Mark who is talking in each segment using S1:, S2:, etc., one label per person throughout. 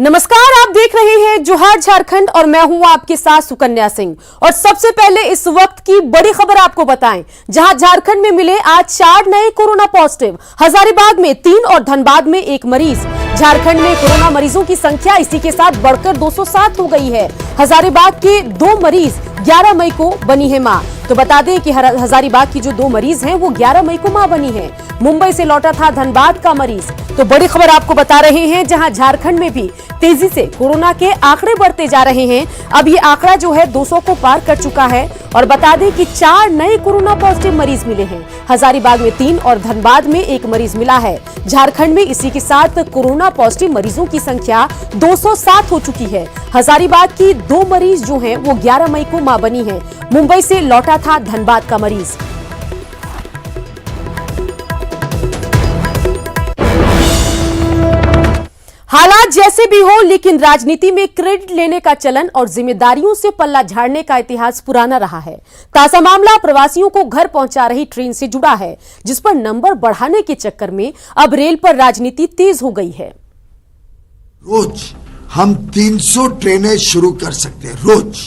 S1: नमस्कार, आप देख रहे हैं जोहार झारखंड और मैं हूं आपके साथ सुकन्या सिंह। और सबसे पहले इस वक्त की बड़ी खबर आपको बताएं, जहां झारखंड में मिले आज 4 नए कोरोना पॉजिटिव। हजारीबाग में 3 और धनबाद में 1 मरीज। झारखंड में कोरोना मरीजों की संख्या इसी के साथ बढ़कर 207 हो गई है। हजारीबाग के 2 मरीज 11 मई को बनी है मां। तो बता दें कि हजारीबाग की जो 2 मरीज हैं वो 11 मई को मां बनी है। मुंबई से लौटा था धनबाद का मरीज। तो बड़ी खबर आपको बता रहे हैं, जहां झारखंड में भी तेजी से कोरोना के आंकड़े बढ़ते जा रहे हैं। अब ये आंकड़ा जो है 200 को पार कर चुका है। और बता दें कि 4 नए कोरोना पॉजिटिव मरीज मिले हैं। हजारीबाग में 3 और धनबाद में 1 मरीज मिला है। झारखंड में इसी के साथ कोरोना पॉजिटिव मरीजों की संख्या 207 हो चुकी है। हजारीबाग की 2 मरीज जो हैं वो 11 मई को मां बनी है। मुंबई से लौटा था धनबाद का मरीज। हालात जैसे भी हो, लेकिन राजनीति में क्रेडिट लेने का चलन और जिम्मेदारियों से पल्ला झाड़ने का इतिहास पुराना रहा है। ताजा मामला प्रवासियों को घर पहुंचा रही ट्रेन से जुड़ा है, जिस पर नंबर बढ़ाने के चक्कर में अब रेल पर राजनीति तेज हो गई है।
S2: रोज हम 300 ट्रेनें शुरू कर सकते हैं रोज,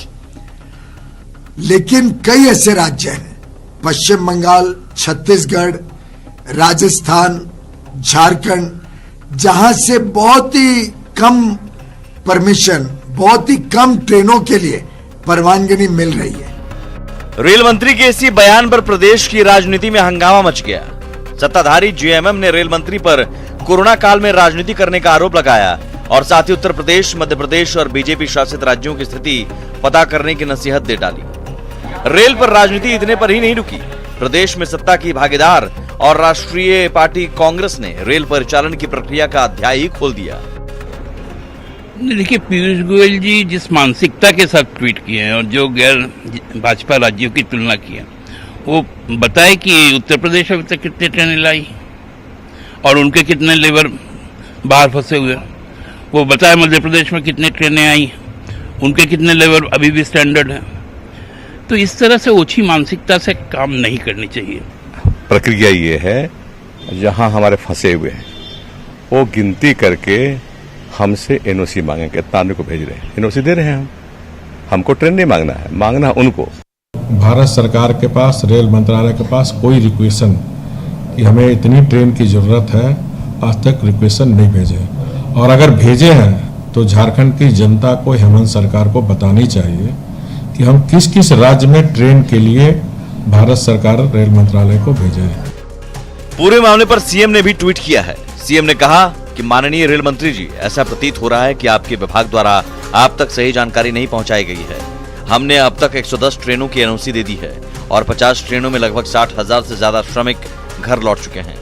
S2: लेकिन कई ऐसे राज्य हैं, पश्चिम बंगाल, छत्तीसगढ़, राजस्थान, झारखंड, जहां से बहुत ही कम परमिशन, बहुत ही कम ट्रेनों के लिए परवानगी मिल रही है।
S3: रेल मंत्री के इसी बयान पर प्रदेश की राजनीति में हंगामा मच गया। सत्ताधारी जेएमएम ने रेल मंत्री पर कोरोना काल में राजनीति करने का आरोप लगाया और साथ ही उत्तर प्रदेश, मध्य प्रदेश और बीजेपी शासित राज्यों की स्थिति पता करने की नसीहत दे डाली। रेल पर राजनीति इतने पर ही नहीं रुकी। प्रदेश में सत्ता की भागीदार और राष्ट्रीय पार्टी कांग्रेस ने रेल परिचालन की प्रक्रिया का अध्याय ही खोल दिया।
S4: देखिए, पीयूष गोयल जी जिस मानसिकता के साथ ट्वीट किए हैं और जो गैर भाजपा राज्यों की तुलना की है, वो बताए कि उत्तर प्रदेश अभी तक कितने ट्रेनें लाई और उनके कितने लेबर बाहर फंसे हुए। वो बताए मध्य प्रदेश में कितने ट्रेनें आई, उनके कितने लेबर अभी भी स्टैंडर्ड है। तो इस तरह से ओछी मानसिकता से काम नहीं करनी चाहिए।
S5: प्रक्रिया ये है, जहां हमारे फंसे हुए हैं वो गिनती करके हमसे एनओसी मांगेंगे। ताने को भेज रहे हैं, एनओसी दे रहे हैं हमको ट्रेन नहीं मांगना है, मांगना उनको।
S6: भारत सरकार के पास, रेल मंत्रालय के पास कोई रिक्वेशन कि हमें इतनी ट्रेन की जरूरत है, आज तक रिक्वेशन नहीं भेजे। और अगर भेजे हैं तो झारखंड की जनता को, हेमंत सरकार को बतानी चाहिए कि हम किस किस राज्य में ट्रेन के लिए भारत सरकार रेल मंत्रालय को भेजे।
S3: पूरे मामले पर सीएम ने भी ट्वीट किया है। सीएम ने कहा कि माननीय रेल मंत्री जी, ऐसा प्रतीत हो रहा है कि आपके विभाग द्वारा आप तक सही जानकारी नहीं पहुंचाई गई है। हमने अब तक 110 ट्रेनों की एनओसी दे दी है और 50 ट्रेनों में लगभग 60,000 से ज्यादा श्रमिक घर लौट चुके हैं।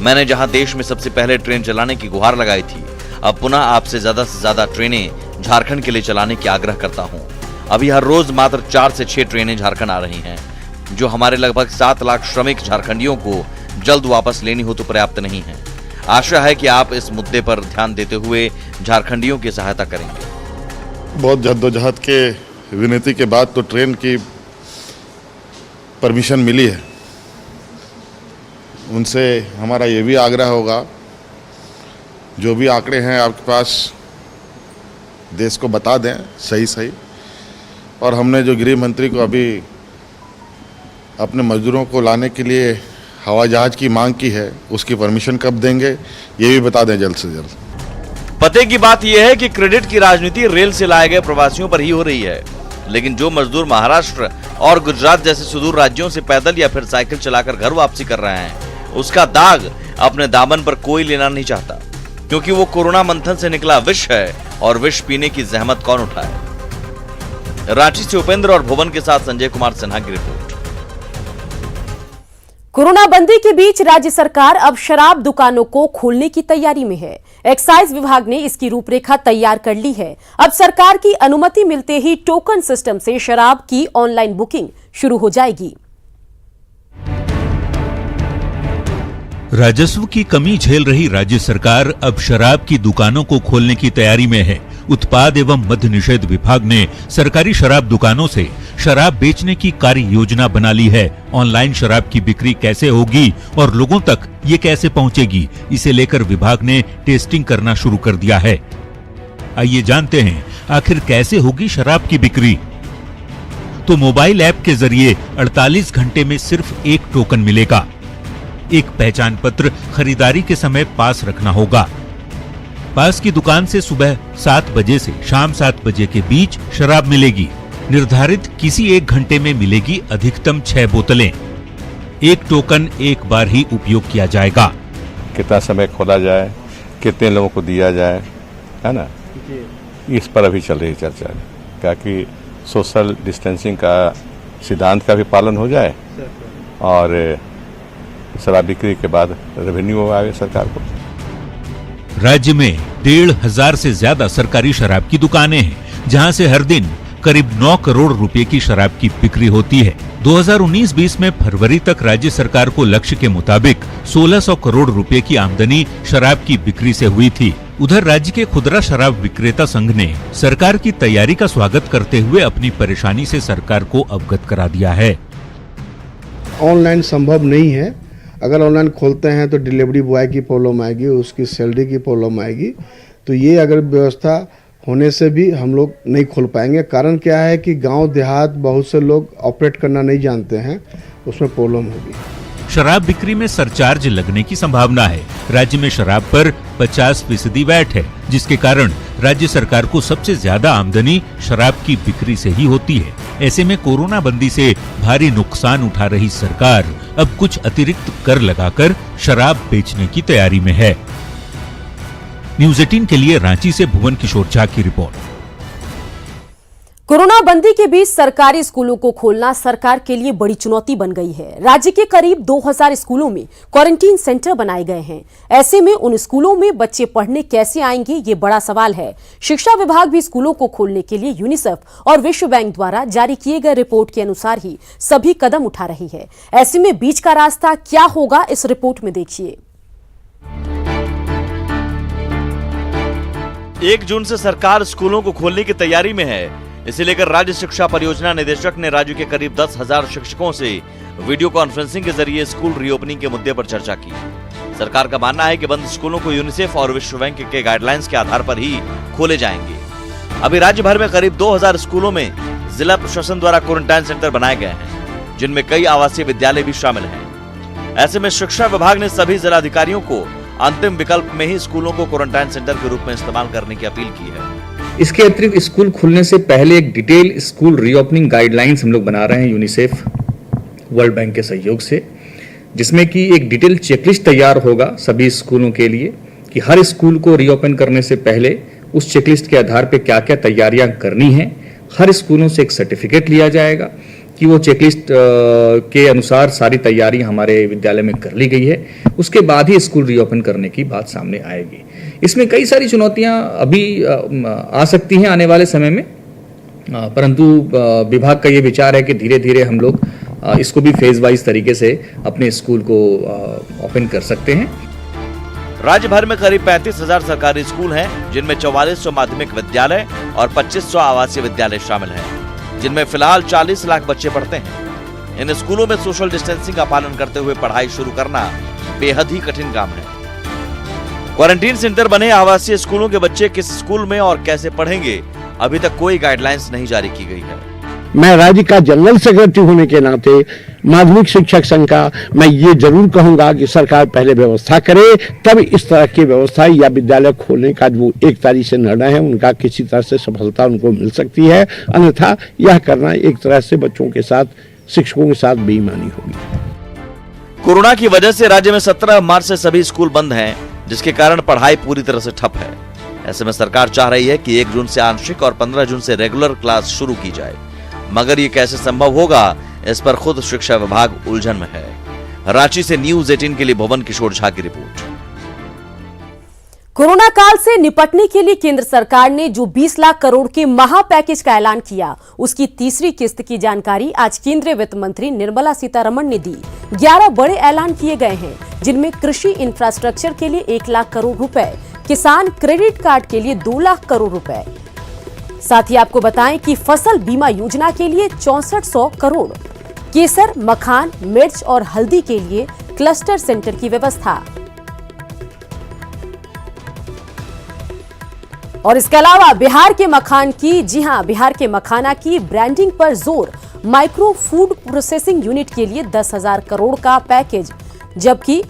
S3: मैंने जहां देश में सबसे पहले ट्रेन चलाने की गुहार लगाई थी, अब पुनः आपसे ज्यादा ट्रेनें झारखंड के लिए चलाने की आग्रह करता हूँ। अभी हर रोज मात्र 4 से 6 ट्रेनें झारखंड आ रही हैं, जो हमारे लगभग 7 लाख श्रमिक झारखंडियों को जल्द वापस लेनी हो तो पर्याप्त नहीं है। आशा है कि आप इस मुद्दे पर ध्यान देते हुए झारखंडियों की सहायता करेंगे।
S7: बहुत जद्दोजहद के विनती के बाद तो ट्रेन की परमिशन मिली है। उनसे हमारा ये भी आग्रह होगा, जो भी आंकड़े हैं आपके पास देश को बता दें सही। और हमने जो गृह मंत्री को अभी अपने मजदूरों को लाने के लिए हवाई जहाज की मांग की है, उसकी परमिशन कब देंगे ये भी बता दें जल्द से जल्द।
S3: पते की बात यह है कि क्रेडिट की राजनीति रेल से लाए गए प्रवासियों पर ही हो रही है, लेकिन जो मजदूर महाराष्ट्र और गुजरात जैसे सुदूर राज्यों से पैदल या फिर साइकिल चलाकर घर वापसी कर रहे हैं, उसका दाग अपने दामन पर कोई लेना नहीं चाहता, क्योंकि वो कोरोना मंथन से निकला विष है और विष पीने की जहमत कौन उठाए। रांची से उपेंद्र और भुवन के साथ संजय कुमार सिन्हा की रिपोर्ट।
S1: कोरोना बंदी के बीच राज्य सरकार अब शराब दुकानों को खोलने की तैयारी में है। एक्साइज विभाग ने इसकी रूपरेखा तैयार कर ली है। अब सरकार की अनुमति मिलते ही टोकन सिस्टम से शराब की ऑनलाइन बुकिंग शुरू हो जाएगी।
S8: राजस्व की कमी झेल रही राज्य सरकार अब शराब की दुकानों को खोलने की तैयारी में है। उत्पाद एवं मद्य निषेध विभाग ने सरकारी शराब दुकानों से शराब बेचने की कार्य योजना बना ली है। ऑनलाइन शराब की बिक्री कैसे होगी और लोगों तक ये कैसे पहुंचेगी, इसे लेकर विभाग ने टेस्टिंग करना शुरू कर दिया है। आइए जानते हैं आखिर कैसे होगी शराब की बिक्री। तो मोबाइल ऐप के जरिए 48 घंटे में सिर्फ एक टोकन मिलेगा। एक पहचान पत्र खरीदारी के समय पास रखना होगा। पास की दुकान से सुबह 7 बजे से शाम 7 बजे के बीच शराब मिलेगी। निर्धारित किसी एक घंटे में मिलेगी अधिकतम 6 बोतलें। एक टोकन एक बार ही उपयोग किया जाएगा।
S5: कितना समय खोला जाए, कितने लोगों को दिया जाए, है ना, इस पर अभी चल रही चर्चा, ताकि सोशल डिस्टेंसिंग का सिद्धांत का भी पालन हो जाए और शराब बिक्री के बाद रेवेन्यू आए सरकार को।
S8: राज्य में 1,500 से ज्यादा सरकारी शराब की दुकानें हैं, जहां से हर दिन करीब 9 करोड़ रुपए की शराब की बिक्री होती है। 2019-20 में फरवरी तक राज्य सरकार को लक्ष्य के मुताबिक 1600 करोड़ रुपए की आमदनी शराब की बिक्री से हुई थी। उधर राज्य के खुदरा शराब विक्रेता संघ ने सरकार की तैयारी का स्वागत करते हुए अपनी परेशानी से सरकार को अवगत करा दिया है।
S9: ऑनलाइन संभव नहीं है। अगर ऑनलाइन खोलते हैं तो डिलीवरी बॉय की प्रॉब्लम आएगी, उसकी सैलरी की प्रॉब्लम आएगी। तो ये अगर व्यवस्था होने से भी हम लोग नहीं खोल पाएंगे। कारण क्या है कि गांव देहात बहुत से लोग ऑपरेट करना नहीं जानते हैं, उसमें प्रॉब्लम होगी।
S8: शराब बिक्री में सरचार्ज लगने की संभावना है। राज्य में शराब पर 50% वैट है, जिसके कारण राज्य सरकार को सबसे ज्यादा आमदनी शराब की बिक्री से ही होती है। ऐसे में कोरोना बंदी से भारी नुकसान उठा रही सरकार अब कुछ अतिरिक्त कर लगाकर शराब बेचने की तैयारी में है। न्यूज़ 18 के लिए रांची से भुवन किशोर झा की रिपोर्ट।
S1: कोरोना बंदी के बीच सरकारी स्कूलों को खोलना सरकार के लिए बड़ी चुनौती बन गई है। राज्य के करीब 2000 स्कूलों में क्वारंटीन सेंटर बनाए गए हैं। ऐसे में उन स्कूलों में बच्चे पढ़ने कैसे आएंगे, ये बड़ा सवाल है। शिक्षा विभाग भी स्कूलों को खोलने के लिए यूनिसेफ और विश्व बैंक द्वारा जारी किए गए रिपोर्ट के अनुसार ही सभी कदम उठा रही है। ऐसे में बीच का रास्ता क्या होगा, इस रिपोर्ट में देखिए।
S3: 1 जून से सरकार स्कूलों को खोलने की तैयारी में है। इसे लेकर राज्य शिक्षा परियोजना निदेशक ने राज्य के करीब 10,000 शिक्षकों से वीडियो कॉन्फ्रेंसिंग के जरिए स्कूल रीओपनिंग के मुद्दे पर चर्चा की। सरकार का मानना है कि बंद स्कूलों को यूनिसेफ और विश्व बैंक के गाइडलाइंस के आधार पर ही खोले जाएंगे। अभी राज्य भर में करीब 2000 स्कूलों में जिला प्रशासन द्वारा क्वारंटाइन सेंटर बनाए गए हैं, जिनमें कई आवासीय विद्यालय भी शामिल हैं। ऐसे में शिक्षा विभाग ने सभी जिलाधिकारियों को अंतिम विकल्प में ही स्कूलों को क्वारंटाइन सेंटर के रूप में इस्तेमाल करने की अपील की है।
S10: इसके अतिरिक्त स्कूल खुलने से पहले एक डिटेल स्कूल रीओपनिंग गाइडलाइंस हम लोग बना रहे हैं यूनिसेफ वर्ल्ड बैंक के सहयोग से, जिसमें कि एक डिटेल चेकलिस्ट तैयार होगा सभी स्कूलों के लिए कि हर स्कूल को रीओपन करने से पहले उस चेकलिस्ट के आधार पर क्या क्या तैयारियां करनी है। हर स्कूलों से एक सर्टिफिकेट लिया जाएगा कि वो चेकलिस्ट के अनुसार सारी तैयारी हमारे विद्यालय में कर ली गई है। उसके बाद ही स्कूल रीओपन करने की बात सामने आएगी। इसमें कई सारी चुनौतियां अभी आ सकती हैं आने वाले समय में, परंतु विभाग का ये विचार है कि धीरे धीरे हम लोग इसको भी फेज वाइज तरीके से अपने स्कूल को ओपन कर सकते हैं।
S3: राज्य भर में करीब 35,000 सरकारी स्कूल हैं, जिनमें 4400 माध्यमिक विद्यालय और 2500 आवासीय विद्यालय शामिल हैं, जिनमें फिलहाल 40 लाख बच्चे पढ़ते हैं। इन स्कूलों में सोशल डिस्टेंसिंग का पालन करते हुए पढ़ाई शुरू करना बेहद ही कठिन काम है। क्वारंटीन सेंटर बने आवासीय स्कूलों के बच्चे किस स्कूल में और कैसे पढ़ेंगे, अभी तक कोई गाइडलाइंस नहीं जारी की गई है।
S11: मैं राज्य का जनरल सेक्रेटरी होने के नाते माध्यमिक शिक्षक संघ का मैं ये जरूर कहूंगा कि सरकार पहले व्यवस्था करे, तब इस तरह की व्यवस्था या विद्यालय खोलने का जो 1 तारीख से निर्णय है उनका किसी तरह से सफलता उनको मिल सकती है। अन्यथा यह करना एक तरह से बच्चों के साथ, शिक्षकों के साथ बेईमानी होगी।
S3: कोरोना की वजह से राज्य में 17 मार्च से सभी स्कूल बंद हैं, जिसके कारण पढ़ाई पूरी तरह से ठप है। ऐसे में सरकार चाह रही है कि 1 जून से आंशिक और 15 जून से रेगुलर क्लास शुरू की जाए, मगर ये कैसे संभव होगा, इस पर खुद शिक्षा विभाग उलझन में है। रांची से न्यूज़ 18 के लिए भुवन किशोर झा की रिपोर्ट।
S1: कोरोना काल से निपटने के लिए केंद्र सरकार ने जो 20 लाख करोड़ के महा पैकेज का ऐलान किया, उसकी तीसरी किस्त की जानकारी आज केंद्रीय वित्त मंत्री निर्मला सीतारमण ने दी। 11 बड़े ऐलान किए गए हैं, जिनमें कृषि इंफ्रास्ट्रक्चर के लिए 1 लाख करोड़ रुपए, किसान क्रेडिट कार्ड के लिए 2 लाख करोड़ रुपए। साथ ही आपको बताएं कि फसल बीमा योजना के लिए 6400 करोड़, केसर, मखान, मिर्च और हल्दी के लिए क्लस्टर सेंटर की व्यवस्था। और इसके अलावा बिहार के मखान की, जी हां, बिहार के मखाना की ब्रांडिंग पर जोर, माइक्रो फूड प्रोसेसिंग यूनिट के लिए 10,000 करोड़ का पैकेज, जबकि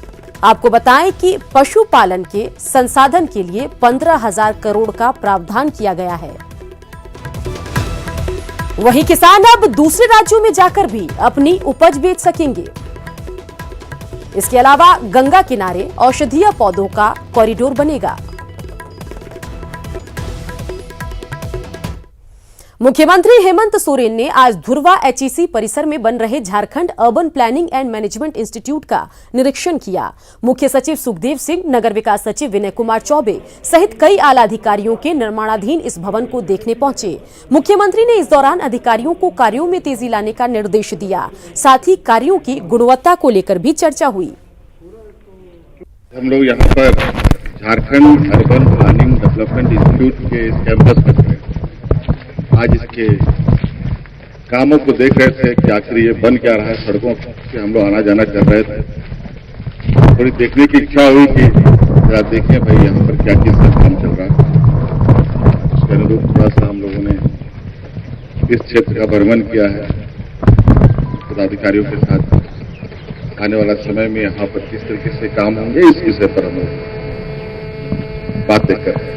S1: आपको बताएं कि पशुपालन के संसाधन के लिए 15,000 करोड़ का प्रावधान किया गया है। वहीं किसान अब दूसरे राज्यों में जाकर भी अपनी उपज बेच सकेंगे। इसके अलावा गंगा किनारे औषधीय पौधों का कॉरिडोर बनेगा। मुख्यमंत्री हेमंत सोरेन ने आज धुर्वा एचईसी परिसर में बन रहे Jharkhand urban planning and management institute का निरीक्षण किया। मुख्य सचिव सुखदेव सिंह, नगर विकास सचिव विनय कुमार चौबे सहित कई आला अधिकारियों के निर्माणाधीन इस भवन को देखने पहुंचे। मुख्यमंत्री ने इस दौरान अधिकारियों को कार्यों में तेजी लाने का निर्देश दिया। साथ ही कार्यों की गुणवत्ता को लेकर भी चर्चा हुई।
S7: हम लोग यहाँ पर Jharkhand urban planning development institute के इस कैंपस में थे। आज इसके कामों को देख रहे थे कि आखिर ये बन क्या रहा है। सड़कों से हम लोग आना जाना कर रहे थे। थोड़ी देखने की इच्छा हुई कि जरा देखें भाई यहाँ पर क्या चीज का काम चल रहा है। उसके अनुरूप थोड़ा सा हम लोगों ने इस क्षेत्र का भ्रमण किया है। पदाधिकारियों के साथ आने वाला समय में यहाँ पर किस तरीके से काम होंगे इस विषय पर हम लोग बातें कर।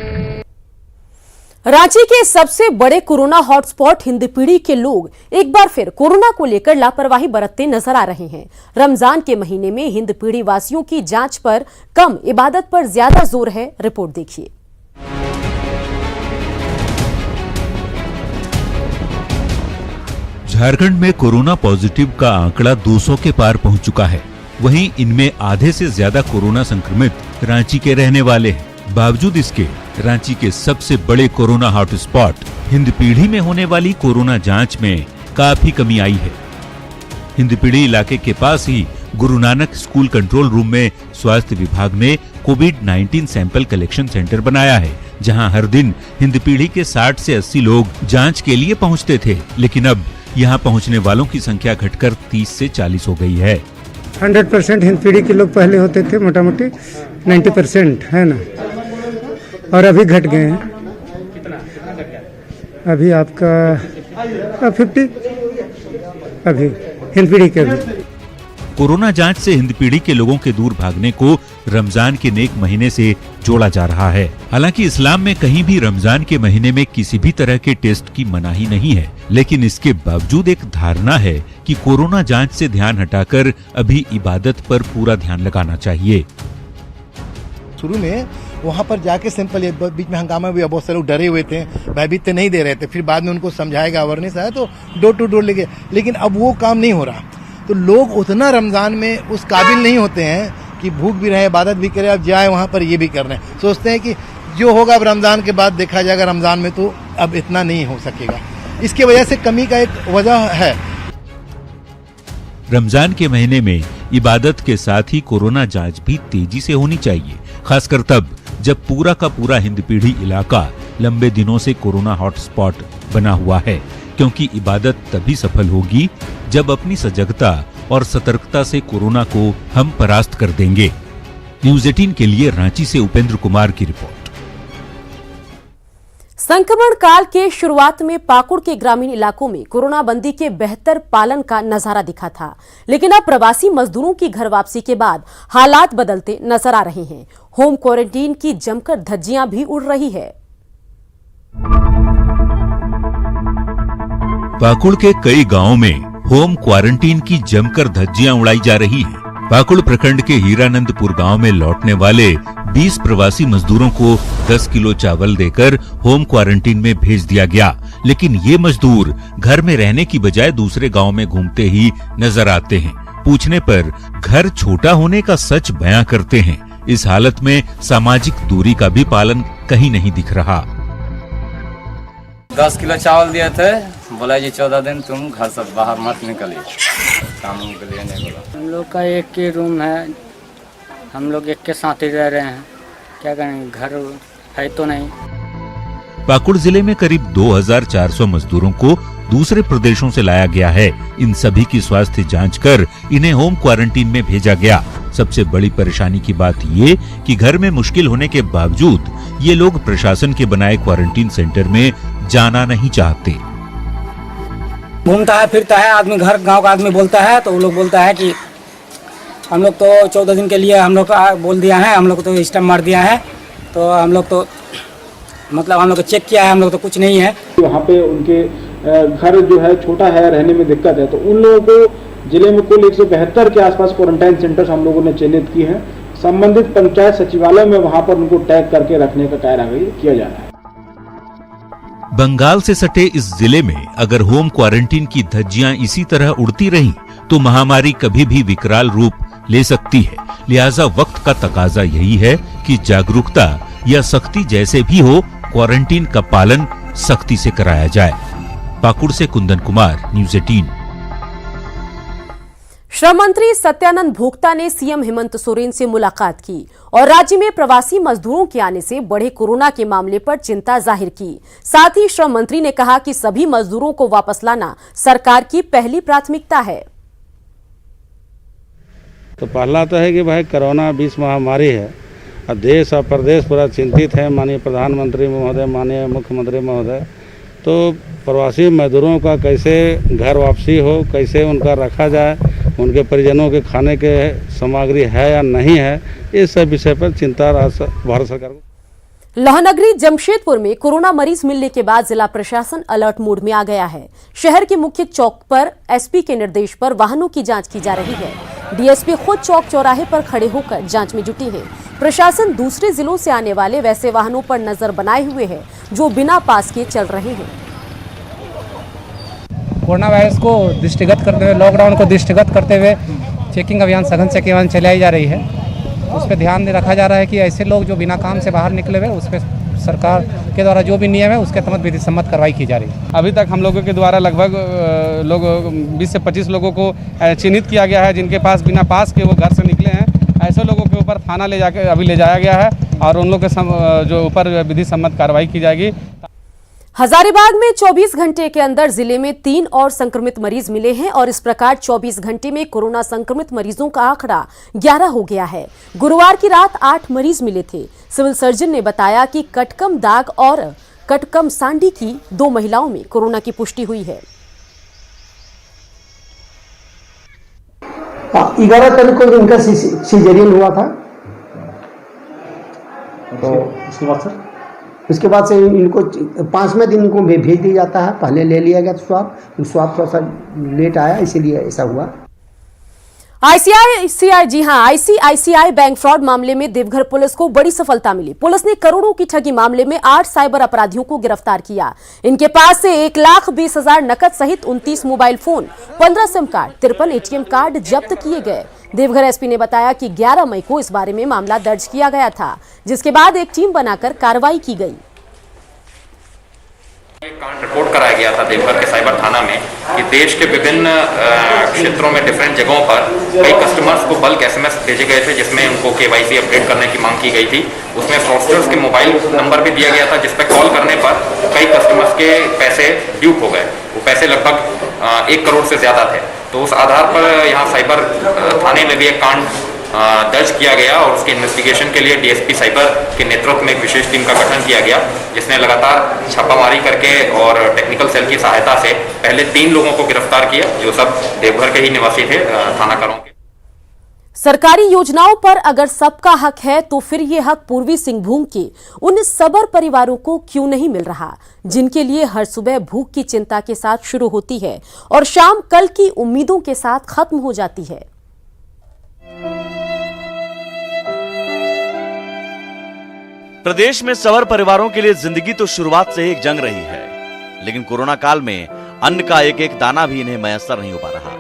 S1: रांची के सबसे बड़े कोरोना हॉटस्पॉट हिंदपीढ़ी के लोग एक बार फिर कोरोना को लेकर लापरवाही बरतते नजर आ रहे हैं। रमजान के महीने में हिंदपीढ़ी वासियों की जांच पर कम, इबादत पर ज्यादा जोर है। रिपोर्ट देखिए।
S8: झारखंड में कोरोना पॉजिटिव का आंकड़ा 200 के पार पहुंच चुका है। वहीं इनमें आधे से ज्यादा कोरोना संक्रमित रांची के रहने वाले हैं। बावजूद इसके रांची के सबसे बड़े कोरोना हॉटस्पॉट हिंदपीढ़ी में होने वाली कोरोना जांच में काफी कमी आई है। हिंदपीढ़ी इलाके के पास ही Guru Nanak school control room में स्वास्थ्य विभाग ने कोविड-19 सैंपल कलेक्शन सेंटर बनाया है, जहां हर दिन हिंदपीढ़ी के 60 से 80 लोग जांच के लिए पहुंचते थे। लेकिन अब यहां पहुंचने वालों की संख्या घटकर 30 से 40 हो गई है।
S12: 100% हिंदपीढ़ी के लोग पहले होते थे, मोटा मोटी 90% है ना, और अभी घट गए हैं। अभी आपका 50 अभी हिंदपीढ़ी के भी।
S8: कोरोना जांच से हिंदपीढ़ी के लोगों के दूर भागने को रमजान के नेक महीने से जोड़ा जा रहा है। हालांकि इस्लाम में कहीं भी रमजान के महीने में किसी भी तरह के टेस्ट की मनाही नहीं है, लेकिन इसके बावजूद एक धारणा है कि कोरोना जांच से ध्यान हटाकर अभी इबादत पर पूरा ध्यान लगाना चाहिए।
S13: शुरू में वहाँ पर जाके सिंपल, बीच में हंगामा भी, बहुत सारे लोग डरे हुए थे, भयभीत नहीं दे रहे थे। फिर बाद में उनको समझाएगा, अवेयरनेस आया तो डोर टू डोर लेके, लेकिन अब वो काम नहीं हो रहा। तो लोग उतना रमजान में उस काबिल नहीं होते हैं कि भूख भी रहे, इबादत भी करे, अब जाए वहाँ पर ये भी कर रहे हैं। सोचते हैं कि जो होगा अब रमजान के बाद देखा जाएगा, रमजान में तो अब इतना नहीं हो सकेगा। इसकी वजह से कमी का एक वजह है।
S8: रमजान के महीने में इबादत के साथ ही कोरोना जांच भी तेजी से होनी चाहिए, खासकर तब जब पूरा का पूरा हिंदपीढ़ी इलाका लंबे दिनों से कोरोना हॉटस्पॉट बना हुआ है, क्योंकि इबादत तभी सफल होगी जब अपनी सजगता और सतर्कता से कोरोना को हम परास्त कर देंगे। न्यूज़ 18 के लिए रांची से उपेंद्र कुमार की रिपोर्ट।
S1: संक्रमण काल के शुरुआत में पाकुड़ के ग्रामीण इलाकों में कोरोना बंदी के बेहतर पालन का नजारा दिखा था, लेकिन अब प्रवासी मजदूरों की घर वापसी के बाद हालात बदलते नजर आ रहे हैं। होम क्वारंटीन की जमकर धज्जियां भी उड़ रही है।
S8: पाकुड़ के कई गांवों में होम क्वारंटीन की जमकर धज्जियां उड़ाई जा रही हैं। पाकुड़ प्रखंड के हीरानंदपुर गांव में लौटने वाले 20 प्रवासी मजदूरों को 10 किलो चावल देकर होम क्वारंटीन में भेज दिया गया, लेकिन ये मजदूर घर में रहने की बजाय दूसरे गांव में घूमते ही नजर आते हैं। पूछने पर घर छोटा होने का सच बयां करते हैं। इस हालत में सामाजिक दूरी का भी पालन कहीं नहीं दिख रहा।
S14: 10 किलो चावल दिए थे, बोला जी 14 दिन तुम घर से बाहर मत निकलिए, कामों के लिए नहीं बोला।
S15: हम लोग का एक ही रूम है, हम लोग एक के साथ ही रह रहे हैं, क्या करें, घर है तो नहीं।
S8: पाकुड़ जिले में करीब 2400 मजदूरों को दूसरे प्रदेशों से लाया गया है। इन सभी की स्वास्थ्य जांच कर इन्हें होम क्वारंटीन में भेजा गया। सबसे बड़ी परेशानी की बात ये कि घर में मुश्किल होने के बावजूद ये लोग प्रशासन के बनाए क्वारंटीन सेंटर में जाना नहीं चाहते।
S15: घूमता है फिरता है आदमी, घर गांव का आदमी बोलता है तो वो लोग बोलता है कि हम लोग तो 14 दिन के लिए हम लोग बोल दिया है, हम लोग तो स्टैम्प मार दिया है, तो हम लोग तो मतलब हम लोग को चेक किया है, हम लोग तो कुछ नहीं है।
S16: वहाँ पे उनके घर जो है छोटा है, रहने में दिक्कत है, तो उन लोगों को जिले में कुल 172 के आसपास क्वारंटाइन सेंटर्स हम लोगों ने चिन्हित किए हैं। संबंधित पंचायत सचिवालय में वहाँ पर उनको टैग करके रखने का कार्य किया जा रहा है।
S8: बंगाल से सटे इस जिले में अगर होम क्वारंटीन की धज्जियां इसी तरह उड़ती रहीं तो महामारी कभी भी विकराल रूप ले सकती है। लिहाजा वक्त का तकाजा यही है कि जागरूकता या सख्ती जैसे भी हो, क्वारंटीन का पालन सख्ती से कराया जाए। पाकुड़ से कुंदन कुमार, न्यूज़ 18।
S1: श्रम मंत्री सत्यानंद भोक्ता ने सीएम हेमंत सोरेन से मुलाकात की और राज्य में प्रवासी मजदूरों के आने से बढ़े कोरोना के मामले पर चिंता जाहिर की। साथ ही श्रम मंत्री ने कहा कि सभी मजदूरों को वापस लाना सरकार की पहली प्राथमिकता है।
S17: तो पहला तो है कि भाई कोरोना 20 महामारी है और देश और प्रदेश पूरा चिंतित है। माननीय प्रधानमंत्री महोदय, माननीय मुख्यमंत्री महोदय, तो प्रवासी मजदूरों का कैसे घर वापसी हो, कैसे उनका रखा जाए, उनके परिजनों के खाने के सामग्री है या नहीं है, इस सब विषय पर चिंता भारत सरकार को।
S1: लोहनगरी जमशेदपुर में कोरोना मरीज मिलने के बाद जिला प्रशासन अलर्ट मोड में आ गया है। शहर के मुख्य चौक पर एसपी के निर्देश पर वाहनों की जांच की जा रही है। डीएसपी खुद चौक चौराहे पर खड़े होकर जांच में जुटी है। प्रशासन दूसरे जिलों से आने वाले वैसे वाहनों पर नजर बनाए हुए है जो बिना पास के चल रहे हैं।
S18: कोरोना वायरस को दृष्टिगत करते हुए, लॉकडाउन को दृष्टिगत करते हुए चेकिंग अभियान, सघन चेकिंग अभियान चलाई जा रही है। उस पर ध्यान रखा जा रहा है कि ऐसे लोग जो बिना काम से बाहर निकले हुए, उस पर सरकार के द्वारा जो भी नियम है उसके तहत विधि सम्मत कार्रवाई की जा रही है।
S19: अभी तक हम लोगों के द्वारा लगभग 20 से 25 लोगों को चिन्हित किया गया है जिनके पास बिना पास के वो घर से निकले हैं। ऐसे लोगों के ऊपर थाना ले जाया गया है और उन लोगों के जो ऊपर विधि सम्मत कार्रवाई की जाएगी।
S1: हजारीबाग में 24 घंटे के अंदर जिले में 3 और संक्रमित मरीज मिले हैं और इस प्रकार 24 घंटे में कोरोना संक्रमित मरीजों का आंकड़ा 11 हो गया है। गुरुवार की रात 8 मरीज मिले थे। सिविल सर्जन ने बताया कि कटकम दाग और कटकम सांडी की 2 महिलाओं में कोरोना की पुष्टि हुई है।
S20: 11 तारीख को इनका सीजरियन हुआ था, तो उसके बाद से इनको 5वें दिन इनको भेज दिया जाता है। पहले ले लिया गया स्वाब थोड़ा सा लेट आया, इसीलिए ऐसा हुआ।
S1: आईसीआईसीआई बैंक फ्रॉड मामले में देवघर पुलिस को बड़ी सफलता मिली। पुलिस ने करोड़ों की ठगी मामले में 8 साइबर अपराधियों को गिरफ्तार किया। इनके पास से 1,20,000 नकद सहित 29 mobile phone, 15 SIM card, 53 ATM card जब्त किए गए। देवघर एसपी ने बताया कि 11 मई को इस बारे में मामला दर्ज किया गया था, जिसके बाद एक टीम बनाकर कार्रवाई की गई।
S21: कांड रिपोर्ट कराया गया था देवघर के साइबर थाना में कि देश के विभिन्न क्षेत्रों में डिफरेंट जगहों पर कई कस्टमर्स को बल्क एसएमएस भेजे गए थे जिसमें उनको केवाईसी अपडेट करने की मांग की गई थी। उसमें फ्रॉडस्टर्स के मोबाइल नंबर भी दिया गया था जिस पर कॉल करने पर कई कस्टमर्स के पैसे ड्यूप हो गए। वो पैसे लगभग 1 करोड़ से ज़्यादा थे। तो उस आधार पर यहाँ साइबर थाने में भी एक कांड दर्ज किया गया और उसके इन्वेस्टिगेशन के लिए डीएसपी साइबर के नेतृत्व में एक विशेष टीम का गठन किया गया, जिसने लगातार छापामारी करके और टेक्निकल सेल की सहायता से पहले 3 लोगों को गिरफ्तार किया जो सब देवघर के ही निवासी थे, थाना करों के।
S1: सरकारी योजनाओं पर अगर सबका हक है तो फिर ये हक पूर्वी सिंहभूम के उन सबर परिवारों को क्यों नहीं मिल रहा, जिनके लिए हर सुबह भूख की चिंता के साथ शुरू होती है और शाम कल की उम्मीदों के साथ खत्म हो जाती है।
S3: प्रदेश में सवर परिवारों के लिए जिंदगी तो शुरुआत से ही एक जंग रही है, लेकिन कोरोना काल में अन्न का एक एक दाना भी इन्हें मयसर नहीं हो पा रहा।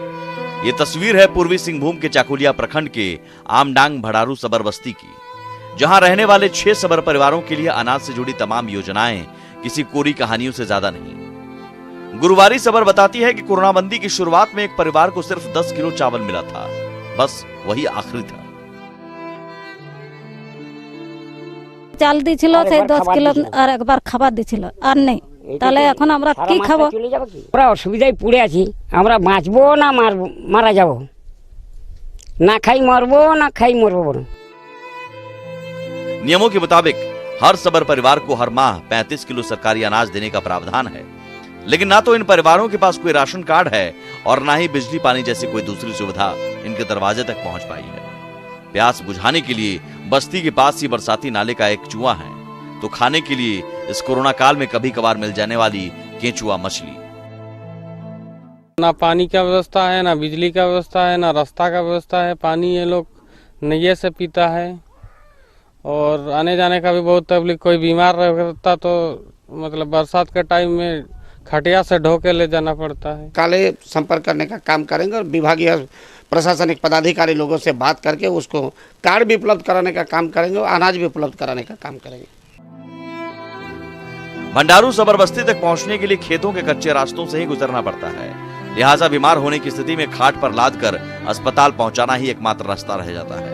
S3: ये तस्वीर है पूर्वी सिंहभूम के चाकुलिया प्रखंड के आमडांग भड़ारू सबर बस्ती की, जहां रहने वाले 6 सबर परिवारों के लिए अनाज से जुड़ी तमाम योजनाएं किसी कोरी कहानियों से ज्यादा नहीं। गुरुवारी सबर बताती है कि कोरोना बंदी की शुरुआत में एक परिवार को सिर्फ 10 किलो चावल मिला था, बस वही आखिरी था।
S22: চাল দিছিল সেই 10 কিলো আর একবার খাবার দিছিল আর নেই
S2: তাহলে এখন আমরা কি খাবো?
S22: আমরা অসুবিধায় পড়ে আছি, আমরা বাঁচবো না মারা যাব, না খাই মরবো না খাই মরবো।
S3: नियमों के मुताबिक हर सबर परिवार को हर माह 35 किलो सरकारी अनाज देने का प्रावधान है, लेकिन ना तो इन परिवारों के पास कोई राशन कार्ड है और ना ही बिजली पानी जैसी कोई दूसरी सुविधा इनके दरवाजे तक पहुंच पाई है। प्यास बुझाने के लिए बस्ती के पास ही बरसाती नाले का एक कुआं है, तो खाने के लिए इस कोरोना काल में कभी कभार मिल जाने वाली केंचुआ मछली।
S19: ना पानी का व्यवस्था है, ना बिजली का व्यवस्था है, ना रास्ता का व्यवस्था है। पानी ये लोग नैये से पीता है और आने जाने का भी बहुत तकलीफ। कोई बीमार रहता तो मतलब बरसात के टाइम में खटिया से ढो के ले जाना पड़ता है।
S23: काले संपर्क करने का काम करेंगे और विभागीय प्रशासनिक पदाधिकारी लोगों से बात करके उसको कार्ड भी उपलब्ध कराने का काम करेंगे और अनाज भी उपलब्ध कराने का काम करेंगे।
S3: भंडारू सबर बस्ती तक पहुंचने के लिए खेतों के कच्चे रास्तों से ही गुजरना पड़ता है, लिहाजा बीमार होने की स्थिति में खाट पर लाद कर अस्पताल पहुंचाना ही एकमात्र रास्ता रह जाता है।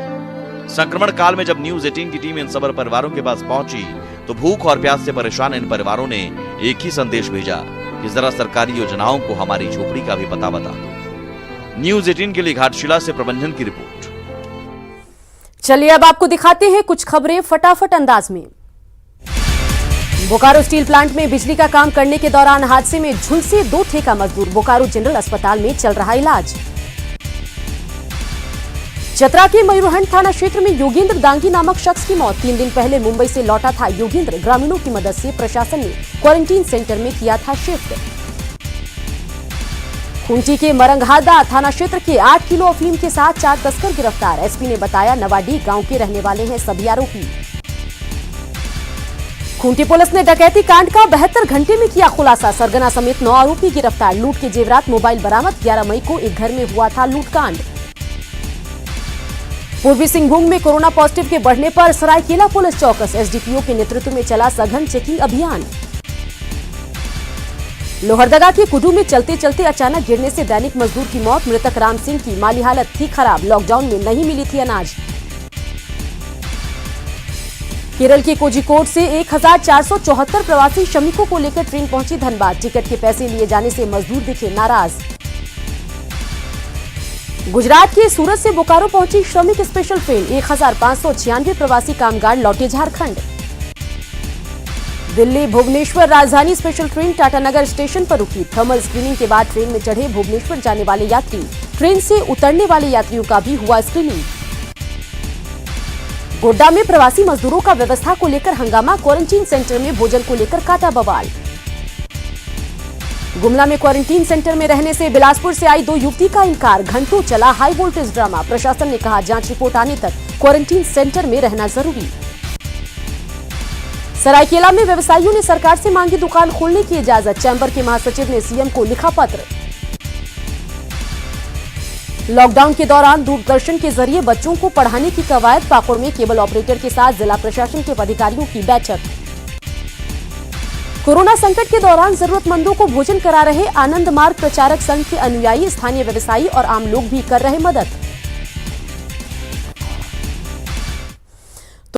S3: संक्रमण काल में जब न्यूज 18 की टीम इन सबर परिवारों के पास पहुंची तो भूख और प्यास से परेशान इन परिवारों ने एक ही संदेश भेजा कि जरा सरकारी योजनाओं को हमारी झोपड़ी का भी पता बता दो। न्यूज 18 के लिए घाटशिला से प्रबंधन की रिपोर्ट।
S1: चलिए अब आपको दिखाते हैं कुछ खबरें फटाफट अंदाज में। बोकारो स्टील प्लांट में बिजली का काम करने के दौरान हादसे में झुलसे 2 ठेका मजदूर, बोकारो जनरल अस्पताल में चल रहा इलाज। चतरा के मयूरहंड थाना क्षेत्र में योगेंद्र दांगी नामक शख्स की मौत। 3 दिन पहले मुंबई से लौटा था योगेंद्र, ग्रामीणों की मदद से प्रशासन ने क्वारंटीन सेंटर में किया था शिफ्ट। खूंटी के मरंगहादा थाना क्षेत्र के 8 किलो अफीम के साथ 4 तस्कर गिरफ्तार। एसपी ने बताया नवाडी गांव के रहने वाले हैं सभी आरोपी। खूंटी पुलिस ने डकैती कांड का 72 घंटे में किया खुलासा, सरगना समेत 9 आरोपी गिरफ्तार। लूट के जेवरात मोबाइल बरामद। 11 मई को एक घर में हुआ था लूटकांड। पूर्वी सिंहभूम में कोरोना पॉजिटिव के बढ़ने पर सरायकेला पुलिस चौकस, एसडीपीओ के नेतृत्व में चला सघन चेकिंग अभियान। लोहरदगा के कुडू में चलते चलते अचानक गिरने से दैनिक मजदूर की मौत। मृतक राम सिंह की माली हालत थी खराब, लॉकडाउन में नहीं मिली थी अनाज। केरल के कोझिकोड से 1474 प्रवासी श्रमिकों को लेकर ट्रेन पहुंची धनबाद। टिकट के पैसे लिए जाने से मजदूर दिखे नाराज। गुजरात के सूरत से बोकारो पहुंची श्रमिक स्पेशल ट्रेन। 1596 प्रवासी कामगार लौटे Jharkhand. Delhi Bhubaneswar Rajdhani special train Tatanagar station पर रुकी। थर्मल स्क्रीनिंग के बाद ट्रेन में चढ़े भुवनेश्वर जाने वाले यात्री। ट्रेन से उतरने वाले यात्रियों का भी हुआ स्क्रीनिंग। गोड्डा में प्रवासी मजदूरों का व्यवस्था को लेकर हंगामा। क्वारंटीन सेंटर में भोजन को लेकर काटा बवाल। गुमला में क्वारंटीन सेंटर में रहने से बिलासपुर से आई 2 युवती का इनकार। घंटों चला हाई वोल्टेज ड्रामा। प्रशासन ने कहा जांच रिपोर्ट आने तक क्वारंटीन सेंटर में रहना जरूरी। सरायकेला में व्यवसायियों ने सरकार से मांगी दुकान खोलने की इजाजत। चैंबर के महासचिव ने सीएम को लिखा पत्र। लॉकडाउन के दौरान दूरदर्शन के जरिए बच्चों को पढ़ाने की कवायद। पाकुड़ में केबल ऑपरेटर के साथ जिला प्रशासन के अधिकारियों की बैठक। कोरोना संकट के दौरान जरूरतमंदों को भोजन करा रहे आनंद मार्ग प्रचारक संघ के अनुयायी, स्थानीय व्यवसायी और आम लोग भी कर रहे मदद।